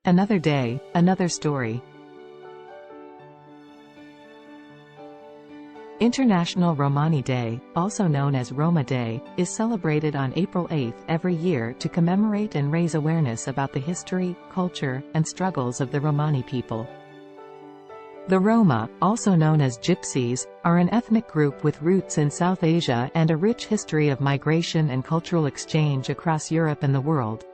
Another day, another story. International Romani Day, also known as Roma Day, is celebrated on April 8 every year to commemorate and raise awareness about the history, culture, and struggles of the Romani people. The Roma, also known as Gypsies, are an ethnic group with roots in South Asia and a rich history of migration and cultural exchange across Europe and the world.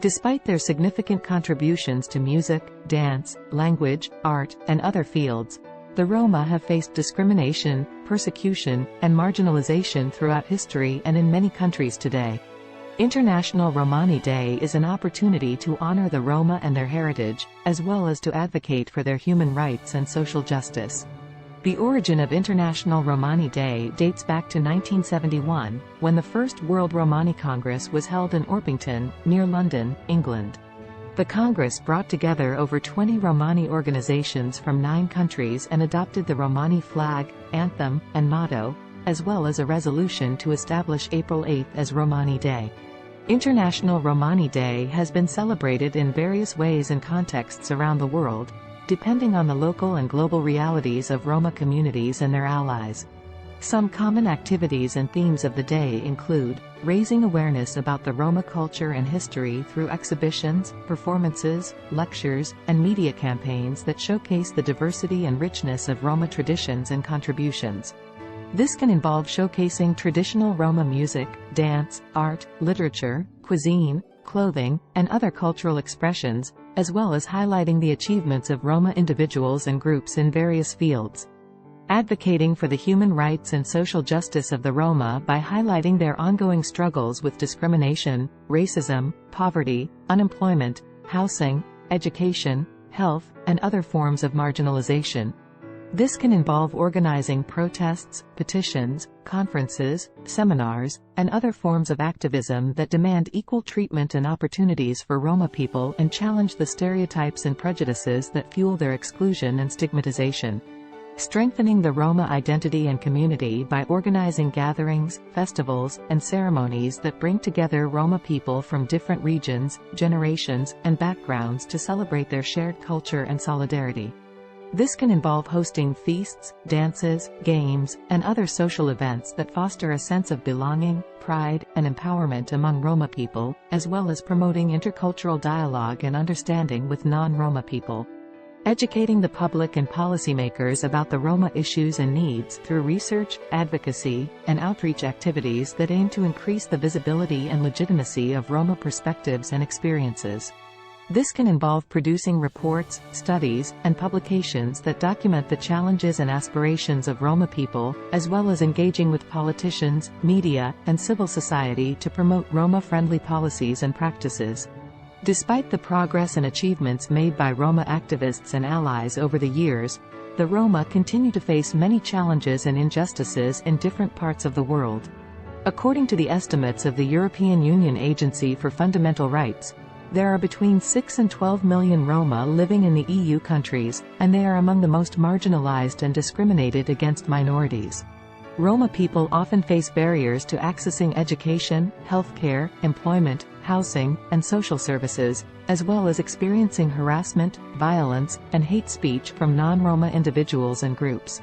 Despite their significant contributions to music, dance, language, art, and other fields, the Roma have faced discrimination, persecution, and marginalization throughout history and in many countries today. International Romani Day is an opportunity to honor the Roma and their heritage, as well as to advocate for their human rights and social justice. The origin of International Romani Day dates back to 1971, when the First World Romani Congress was held in Orpington, near London, England. The Congress brought together over 20 Romani organizations from 9 countries and adopted the Romani flag, anthem, and motto, as well as a resolution to establish April 8 as Romani Day. International Romani Day has been celebrated in various ways and contexts around the world, depending on the local and global realities of Roma communities and their allies. Some common activities and themes of the day include raising awareness about the Roma culture and history through exhibitions, performances, lectures, and media campaigns that showcase the diversity and richness of Roma traditions and contributions. This can involve showcasing traditional Roma music, dance, art, literature, cuisine, clothing, and other cultural expressions, as well as highlighting the achievements of Roma individuals and groups in various fields. Advocating for the human rights and social justice of the Roma by highlighting their ongoing struggles with discrimination, racism, poverty, unemployment, housing, education, health, and other forms of marginalization. This can involve organizing protests, petitions, conferences, seminars, and other forms of activism that demand equal treatment and opportunities for Roma people and challenge the stereotypes and prejudices that fuel their exclusion and stigmatization. Strengthening the Roma identity and community by organizing gatherings, festivals, and ceremonies that bring together Roma people from different regions, generations, and backgrounds to celebrate their shared culture and solidarity. This can involve hosting feasts, dances, games, and other social events that foster a sense of belonging, pride, and empowerment among Roma people, as well as promoting intercultural dialogue and understanding with non-Roma people. Educating the public and policymakers about the Roma issues and needs through research, advocacy, and outreach activities that aim to increase the visibility and legitimacy of Roma perspectives and experiences. This can involve producing reports, studies, and publications that document the challenges and aspirations of Roma people, as well as engaging with politicians, media, and civil society to promote Roma-friendly policies and practices. Despite the progress and achievements made by Roma activists and allies over the years, the Roma continue to face many challenges and injustices in different parts of the world. According to the estimates of the European Union Agency for Fundamental Rights, there are between 6 and 12 million Roma living in the EU countries, and they are among the most marginalized and discriminated against minorities. Roma people often face barriers to accessing education, healthcare, employment, housing, and social services, as well as experiencing harassment, violence, and hate speech from non-Roma individuals and groups.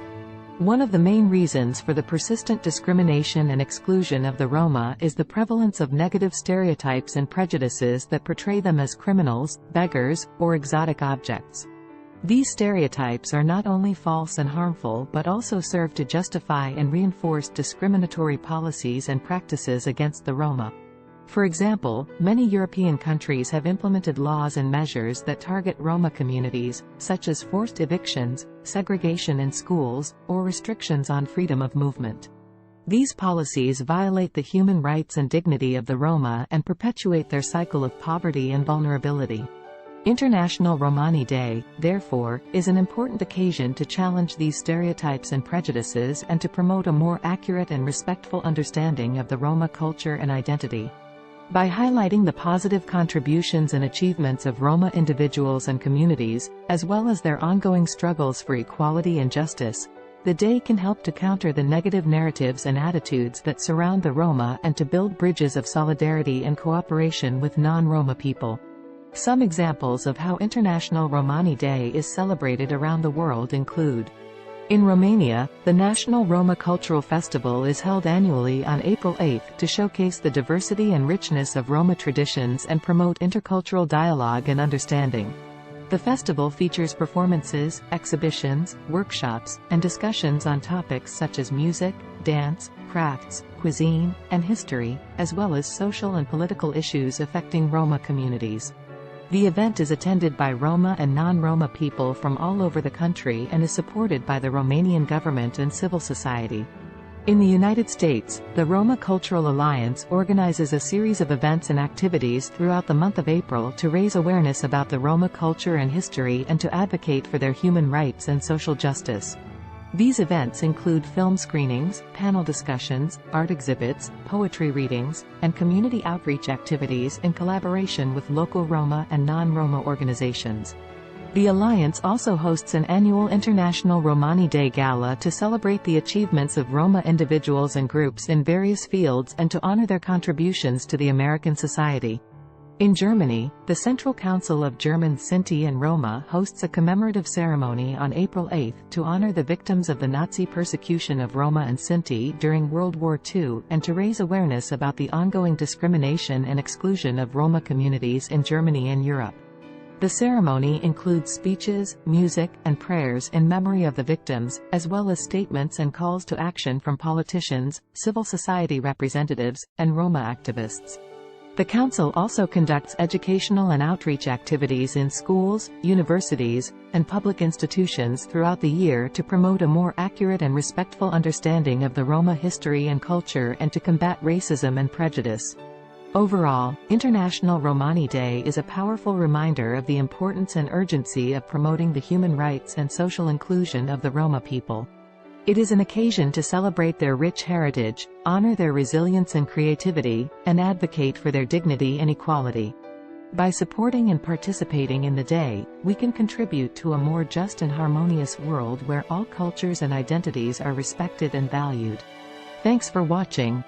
One of the main reasons for the persistent discrimination and exclusion of the Roma is the prevalence of negative stereotypes and prejudices that portray them as criminals, beggars, or exotic objects. These stereotypes are not only false and harmful but also serve to justify and reinforce discriminatory policies and practices against the Roma. For example, many European countries have implemented laws and measures that target Roma communities, such as forced evictions, segregation in schools, or restrictions on freedom of movement. These policies violate the human rights and dignity of the Roma and perpetuate their cycle of poverty and vulnerability. International Romani Day, therefore, is an important occasion to challenge these stereotypes and prejudices and to promote a more accurate and respectful understanding of the Roma culture and identity. By highlighting the positive contributions and achievements of Roma individuals and communities, as well as their ongoing struggles for equality and justice, the day can help to counter the negative narratives and attitudes that surround the Roma and to build bridges of solidarity and cooperation with non-Roma people. Some examples of how International Romani Day is celebrated around the world include: in Romania, the National Roma Cultural Festival is held annually on April 8 to showcase the diversity and richness of Roma traditions and promote intercultural dialogue and understanding. The festival features performances, exhibitions, workshops, and discussions on topics such as music, dance, crafts, cuisine, and history, as well as social and political issues affecting Roma communities. The event is attended by Roma and non-Roma people from all over the country and is supported by the Romanian government and civil society. In the United States, the Roma Cultural Alliance organizes a series of events and activities throughout the month of April to raise awareness about the Roma culture and history and to advocate for their human rights and social justice. These events include film screenings, panel discussions, art exhibits, poetry readings, and community outreach activities in collaboration with local Roma and non-Roma organizations. The Alliance also hosts an annual International Romani Day Gala to celebrate the achievements of Roma individuals and groups in various fields and to honor their contributions to the American society. In Germany, the Central Council of German Sinti and Roma hosts a commemorative ceremony on April 8 to honor the victims of the Nazi persecution of Roma and Sinti during World War II and to raise awareness about the ongoing discrimination and exclusion of Roma communities in Germany and Europe. The ceremony includes speeches, music, and prayers in memory of the victims, as well as statements and calls to action from politicians, civil society representatives, and Roma activists. The Council also conducts educational and outreach activities in schools, universities, and public institutions throughout the year to promote a more accurate and respectful understanding of the Roma history and culture and to combat racism and prejudice. Overall, International Romani Day is a powerful reminder of the importance and urgency of promoting the human rights and social inclusion of the Roma people. It is an occasion to celebrate their rich heritage, honor their resilience and creativity, and advocate for their dignity and equality. By supporting and participating in the day, we can contribute to a more just and harmonious world where all cultures and identities are respected and valued. Thanks for watching.